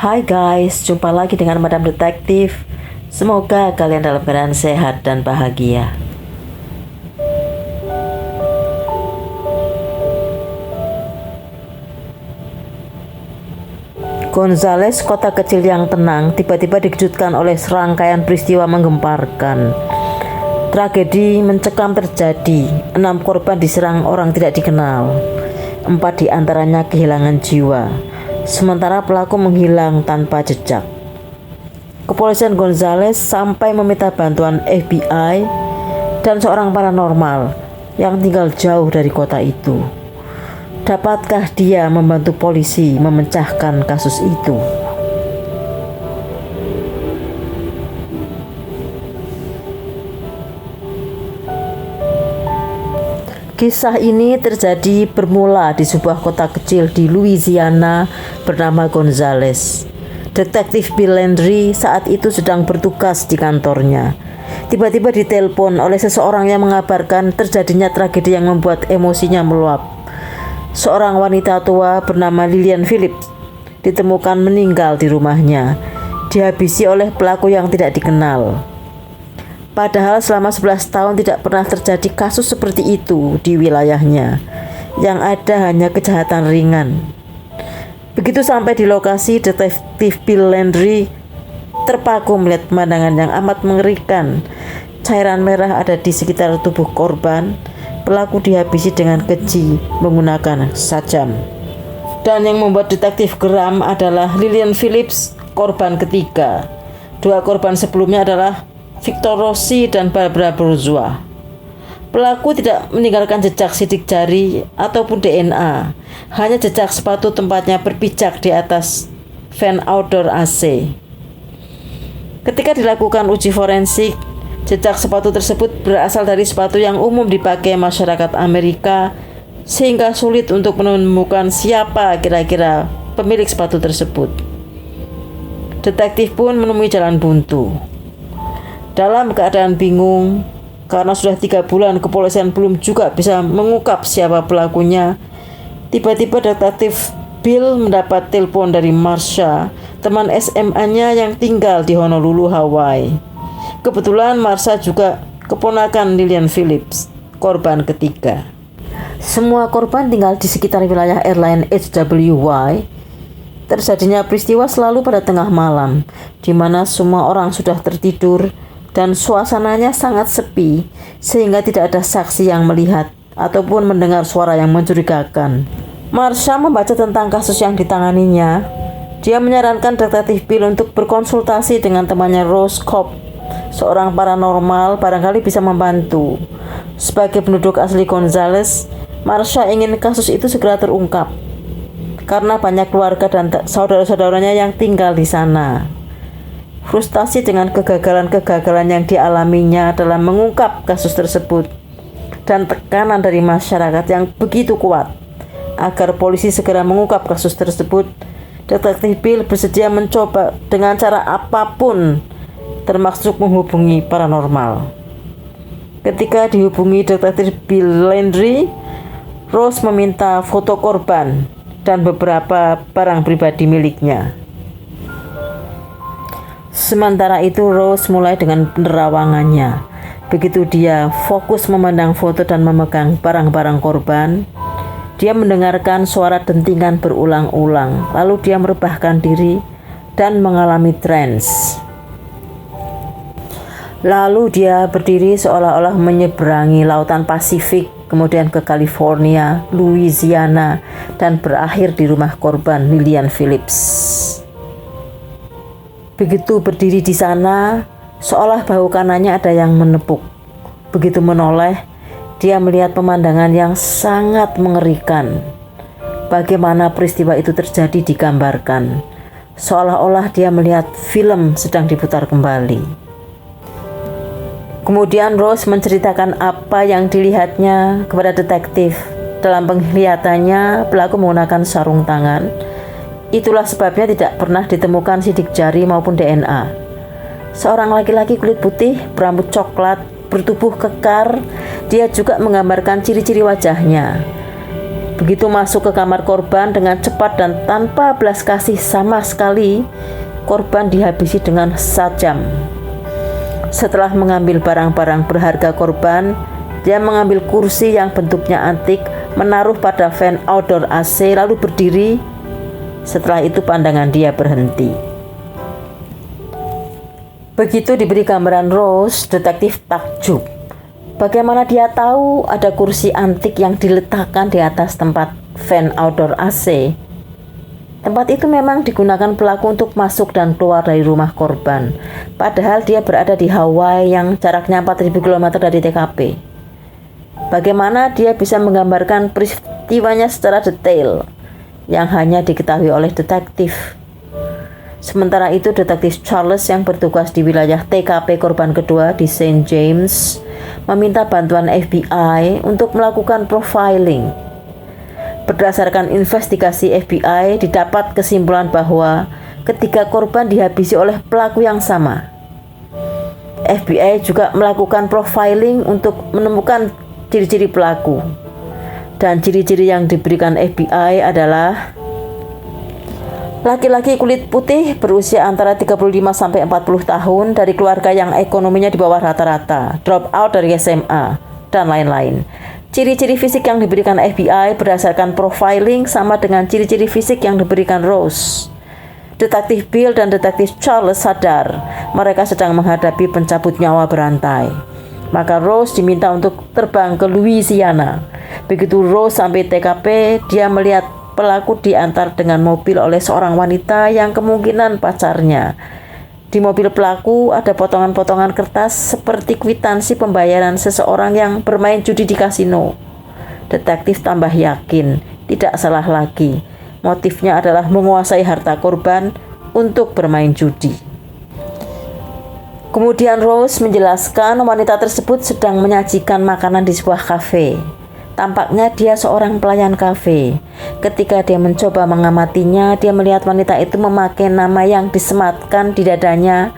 Hai guys, jumpa lagi dengan Madam Detektif. Semoga kalian dalam keadaan sehat dan bahagia. Gonzales, kota kecil yang tenang, tiba-tiba dikejutkan oleh serangkaian peristiwa menggemparkan. Tragedi mencekam terjadi. 6 korban diserang orang tidak dikenal. 4 diantaranya kehilangan jiwa, sementara pelaku menghilang tanpa jejak. Kepolisian Gonzales sampai meminta bantuan FBI dan seorang paranormal yang tinggal jauh dari kota itu. Dapatkah dia membantu polisi memecahkan kasus itu? Kisah ini terjadi bermula di sebuah kota kecil di Louisiana bernama Gonzales. Detektif Bill Landry saat itu sedang bertugas di kantornya. Tiba-tiba ditelepon oleh seseorang yang mengabarkan terjadinya tragedi yang membuat emosinya meluap. Seorang wanita tua bernama Lillian Phillips ditemukan meninggal di rumahnya, dihabisi oleh pelaku yang tidak dikenal. Padahal selama 11 tahun tidak pernah terjadi kasus seperti itu di wilayahnya. Yang ada hanya kejahatan ringan. Begitu sampai di lokasi, Detektif Bill Landry terpaku melihat pemandangan yang amat mengerikan. Cairan merah ada di sekitar tubuh korban. Pelaku dihabisi dengan keji menggunakan sajam. Dan yang membuat detektif geram adalah Lillian Phillips, korban ketiga. 2 korban sebelumnya adalah Victor Rossi dan Barbara Bourgeois. Pelaku tidak meninggalkan jejak sidik jari ataupun DNA, hanya jejak sepatu tempatnya berpijak di atas van outdoor AC. Ketika dilakukan uji forensik, jejak sepatu tersebut berasal dari sepatu yang umum dipakai masyarakat Amerika, sehingga sulit untuk menemukan siapa kira-kira pemilik sepatu tersebut. Detektif pun menemui jalan buntu. Dalam keadaan bingung, karena sudah 3 bulan kepolisian belum juga bisa mengungkap siapa pelakunya, tiba-tiba detektif Bill mendapat telepon dari Marsha, teman SMA-nya yang tinggal di Honolulu, Hawaii. Kebetulan Marsha juga keponakan Lillian Phillips, korban ketiga. Semua korban tinggal di sekitar wilayah airline HWY. Terjadinya peristiwa selalu pada tengah malam, di mana semua orang sudah tertidur dan suasananya sangat sepi, sehingga tidak ada saksi yang melihat ataupun mendengar suara yang mencurigakan. Marsha membaca tentang kasus yang ditanganinya. Dia menyarankan detektif Bill untuk berkonsultasi dengan temannya Rose Cobb, seorang paranormal, barangkali bisa membantu. Sebagai penduduk asli Gonzales, Marsha ingin kasus itu segera terungkap karena banyak keluarga dan saudara-saudaranya yang tinggal di sana. Frustasi dengan kegagalan-kegagalan yang dialaminya dalam mengungkap kasus tersebut dan tekanan dari masyarakat yang begitu kuat agar polisi segera mengungkap kasus tersebut, Detektif Bill bersedia mencoba dengan cara apapun, termasuk menghubungi paranormal. Ketika dihubungi Detektif Bill Landry, Rose meminta foto korban dan beberapa barang pribadi miliknya. Sementara itu Rose mulai dengan penerawangannya. Begitu dia fokus memandang foto dan memegang barang-barang korban, dia mendengarkan suara dentingan berulang-ulang. Lalu dia merebahkan diri dan mengalami trance. Lalu dia berdiri seolah-olah menyeberangi lautan Pasifik, kemudian ke California, Louisiana, dan berakhir di rumah korban Lillian Phillips. Begitu berdiri di sana, seolah bahu kanannya ada yang menepuk. Begitu menoleh, dia melihat pemandangan yang sangat mengerikan. Bagaimana peristiwa itu terjadi digambarkan, seolah-olah dia melihat film sedang diputar kembali. Kemudian Rose menceritakan apa yang dilihatnya kepada detektif. Dalam penglihatannya, pelaku menggunakan sarung tangan. Itulah sebabnya tidak pernah ditemukan sidik jari maupun DNA. Seorang laki-laki kulit putih, berambut coklat, bertubuh kekar. Dia juga menggambarkan ciri-ciri wajahnya. Begitu masuk ke kamar korban dengan cepat dan tanpa belas kasih sama sekali, korban dihabisi dengan sajam. Setelah mengambil barang-barang berharga korban, dia mengambil kursi yang bentuknya antik, menaruh pada fan outdoor AC, lalu berdiri. Setelah itu pandangan dia berhenti. Begitu diberi gambaran Rose, detektif takjub. Bagaimana dia tahu ada kursi antik yang diletakkan di atas tempat fan outdoor AC? Tempat itu memang digunakan pelaku untuk masuk dan keluar dari rumah korban. Padahal dia berada di Hawaii yang jaraknya 4.000 km dari TKP. Bagaimana dia bisa menggambarkan peristiwanya secara detail yang hanya diketahui oleh detektif? Sementara itu, detektif Charles yang bertugas di wilayah TKP korban kedua di St. James meminta bantuan FBI untuk melakukan profiling. Berdasarkan investigasi FBI, didapat kesimpulan bahwa ketiga korban dihabisi oleh pelaku yang sama. FBI juga melakukan profiling untuk menemukan ciri-ciri pelaku. Dan ciri-ciri yang diberikan FBI adalah laki-laki kulit putih berusia antara 35 sampai 40 tahun dari keluarga yang ekonominya di bawah rata-rata, drop out dari SMA, dan lain-lain. Ciri-ciri fisik yang diberikan FBI berdasarkan profiling sama dengan ciri-ciri fisik yang diberikan Rose. Detektif Bill dan Detektif Charles sadar mereka sedang menghadapi pencabut nyawa berantai. Maka Rose diminta untuk terbang ke Louisiana. Begitu Rose sampai TKP, dia melihat pelaku diantar dengan mobil oleh seorang wanita yang kemungkinan pacarnya. Di mobil pelaku ada potongan-potongan kertas seperti kwitansi pembayaran seseorang yang bermain judi di kasino. Detektif tambah yakin, tidak salah lagi. Motifnya adalah menguasai harta korban untuk bermain judi. Kemudian Rose menjelaskan wanita tersebut sedang menyajikan makanan di sebuah kafe. Tampaknya dia seorang pelayan kafe. Ketika dia mencoba mengamatinya, dia melihat wanita itu memakai nama yang disematkan di dadanya.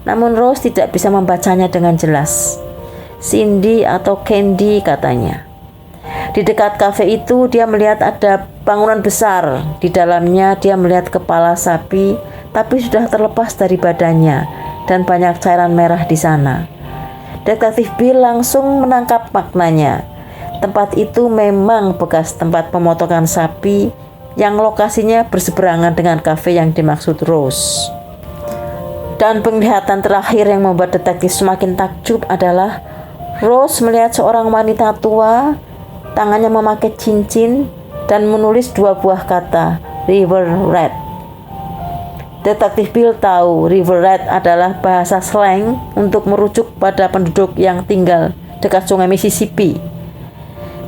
Namun Rose tidak bisa membacanya dengan jelas. Cindy atau Candy katanya. Di dekat kafe itu dia melihat ada bangunan besar. Di dalamnya dia melihat kepala sapi, tapi sudah terlepas dari badannya dan banyak cairan merah di sana. Detektif Bill langsung menangkap maknanya. Tempat itu memang bekas tempat pemotongan sapi yang lokasinya berseberangan dengan kafe yang dimaksud Rose. Dan penglihatan terakhir yang membuat detektif semakin takjub adalah Rose melihat seorang wanita tua, tangannya memakai cincin dan menulis dua buah kata, River Rat. Detektif Bill tahu River Rat adalah bahasa slang untuk merujuk pada penduduk yang tinggal dekat sungai Mississippi.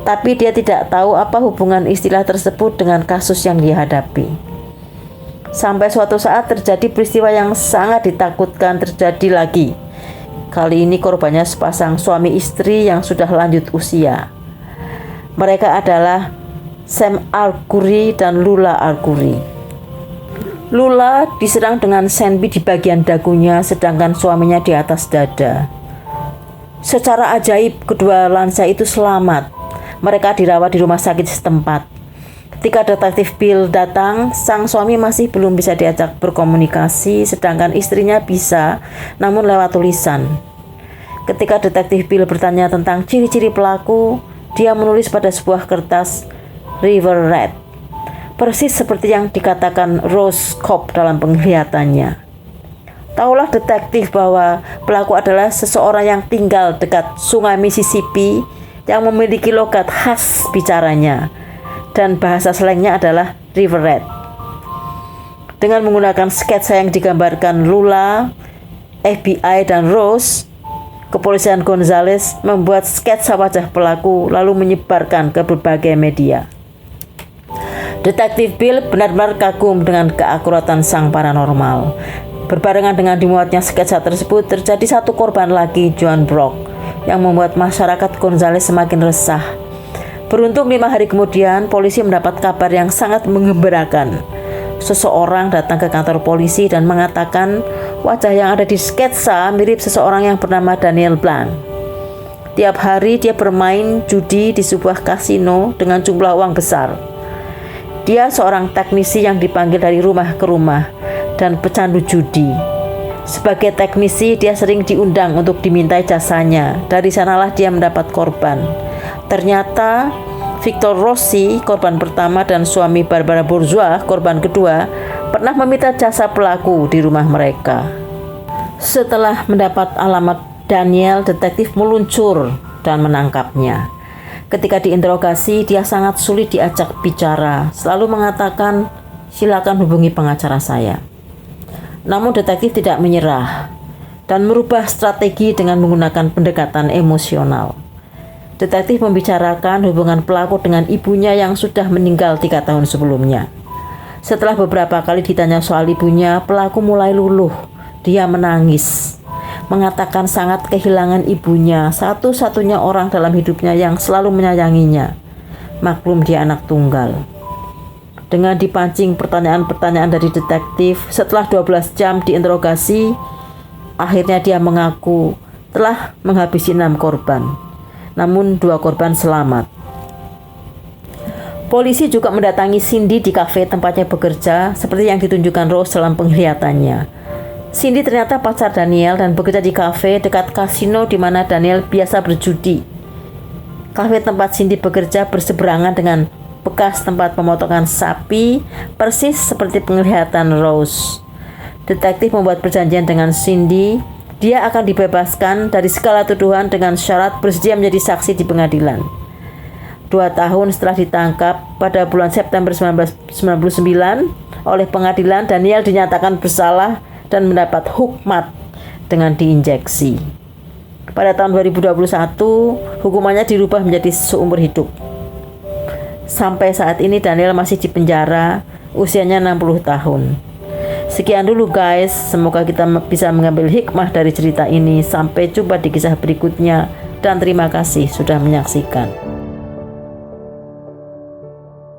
Tapi dia tidak tahu apa hubungan istilah tersebut dengan kasus yang dia hadapi. Sampai suatu saat terjadi peristiwa yang sangat ditakutkan terjadi lagi. Kali ini korbannya sepasang suami istri yang sudah lanjut usia. Mereka adalah Sam Arcuri dan Lula Arcuri. Lula diserang dengan senpi di bagian dagunya, sedangkan suaminya di atas dada. Secara ajaib, kedua lansia itu selamat. Mereka dirawat di rumah sakit setempat. Ketika detektif Bill datang, sang suami masih belum bisa diajak berkomunikasi, sedangkan istrinya bisa, namun lewat tulisan. Ketika detektif Bill bertanya tentang ciri-ciri pelaku, dia menulis pada sebuah kertas River Rat, persis seperti yang dikatakan Rose Cobb dalam penglihatannya. Tahulah detektif bahwa pelaku adalah seseorang yang tinggal dekat sungai Mississippi yang memiliki logat khas bicaranya, dan bahasa slangnya adalah River Rat. Dengan menggunakan sketsa yang digambarkan Lula, FBI, dan Rose, kepolisian Gonzales membuat sketsa wajah pelaku lalu menyebarkan ke berbagai media. Detektif Bill benar-benar kagum dengan keakuratan sang paranormal. Berbarengan dengan dimuatnya sketsa tersebut, terjadi satu korban lagi, John Brock, yang membuat masyarakat Gonzales semakin resah. Beruntung 5 hari kemudian, polisi mendapat kabar yang sangat menggembirakan. Seseorang datang ke kantor polisi dan mengatakan wajah yang ada di sketsa mirip seseorang yang bernama Daniel Blanc. Tiap hari dia bermain judi di sebuah kasino dengan jumlah uang besar. Dia seorang teknisi yang dipanggil dari rumah ke rumah dan pecandu judi. Sebagai teknisi, dia sering diundang untuk dimintai jasanya. Dari sanalah dia mendapat korban. Ternyata Victor Rossi, korban pertama, dan suami Barbara Bourgeois, korban kedua, pernah meminta jasa pelaku di rumah mereka. Setelah mendapat alamat Daniel, detektif meluncur dan menangkapnya. Ketika diinterogasi, dia sangat sulit diajak bicara, selalu mengatakan, "Silakan hubungi pengacara saya." Namun detektif tidak menyerah dan merubah strategi dengan menggunakan pendekatan emosional. Detektif membicarakan hubungan pelaku dengan ibunya yang sudah meninggal 3 tahun sebelumnya. Setelah beberapa kali ditanya soal ibunya, pelaku mulai luluh. Dia menangis, mengatakan sangat kehilangan ibunya, satu-satunya orang dalam hidupnya yang selalu menyayanginya. Maklum dia anak tunggal. Dengan dipancing pertanyaan-pertanyaan dari detektif, setelah 12 jam diinterogasi, akhirnya dia mengaku telah menghabisi 6 korban. Namun 2 korban selamat. Polisi juga mendatangi Cindy di kafe tempatnya bekerja, seperti yang ditunjukkan Rose dalam penglihatannya. Cindy ternyata pacar Daniel dan bekerja di kafe dekat kasino di mana Daniel biasa berjudi. Kafe tempat Cindy bekerja berseberangan dengan bekas tempat pemotongan sapi, persis seperti penglihatan Rose. Detektif membuat perjanjian dengan Cindy. Dia akan dibebaskan dari segala tuduhan dengan syarat bersedia menjadi saksi di pengadilan. 2 tahun setelah ditangkap pada bulan September 1999 oleh pengadilan, Daniel dinyatakan bersalah dan mendapat hukmat dengan diinjeksi. Pada tahun 2021, hukumannya dirubah menjadi seumur hidup. Sampai saat ini Daniel masih di penjara, usianya 60 tahun. Sekian dulu guys, semoga kita bisa mengambil hikmah dari cerita ini. Sampai jumpa di kisah berikutnya dan terima kasih sudah menyaksikan.